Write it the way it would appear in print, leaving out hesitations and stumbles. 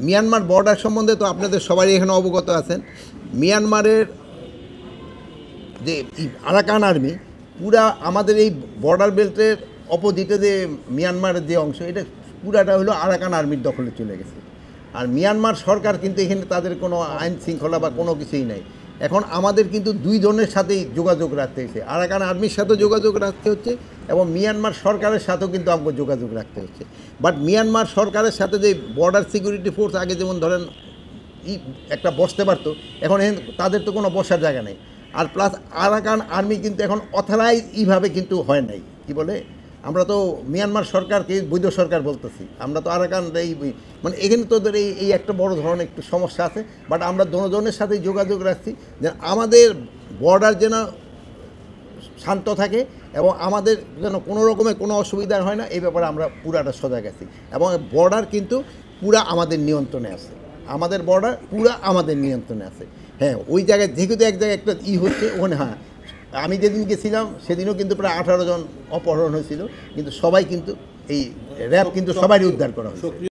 Myanmar border সম্বন্ধে তো আপনাদের সবাই এখানে অবগত আছেন। মিয়ানমারের যে আরাকান আর্মি পুরা আমাদের এই বর্ডার বেল্টের অপোজিটে যে মিয়ানমারের যে অংশ, এটা পুরাটা হলো আরাকান আর্মির দখলে চলে গেছে। আর মিয়ানমার সরকার কিন্তু এখানে তাদের কোনো আইন শৃঙ্খলা বা কোনো কিছুই নাই। এখন আমাদের কিন্তু দুই জনের সাথেই যোগাযোগ রাখতে হচ্ছে, আরাকান আর্মির সাথেও যোগাযোগ রাখতে হচ্ছে এবং মিয়ানমার সরকারের সাথেও কিন্তু আমাকে যোগাযোগ রাখতে হচ্ছে। বাট মিয়ানমার সরকারের সাথে যে বর্ডার সিকিউরিটি ফোর্স আগে যেমন ধরেন একটা বসতে পারতো, এখন তাদের তো কোনো বসার জায়গা নেই। আর প্লাস আরাকান আর্মি কিন্তু এখন অথরাইজ এইভাবে কিন্তু হয় নাই, কি বলে, আমরা তো মিয়ানমার সরকারকে বৈধ সরকার বলতেছি, আমরা তো আরাকান এই মানে এখানে তোদের এই একটা বড় ধরনের একটু সমস্যা আছে। বাট আমরা দুজনের সাথেই যোগাযোগ রাখছি যে আমাদের বর্ডার যেন শান্ত থাকে এবং আমাদের যেন কোনো রকমের কোনো অসুবিধা হয় না, এই ব্যাপারে আমরা পুরাটা সজাগ আছি। এবং বর্ডার কিন্তু পুরা আমাদের নিয়ন্ত্রণে আছে, আমাদের বর্ডার পুরা আমাদের নিয়ন্ত্রণে আছে। হ্যাঁ, ওই জায়গায় যেহেতু এক জায়গায় একটা হচ্ছে ওখানে, হ্যাঁ আমি যেদিন গেছিলাম সেদিনও কিন্তু প্রায় 18 জন অপহরণ হয়েছিল, কিন্তু সবাই কিন্তু এই র্যাব কিন্তু সবাই উদ্ধার করা হয়েছে।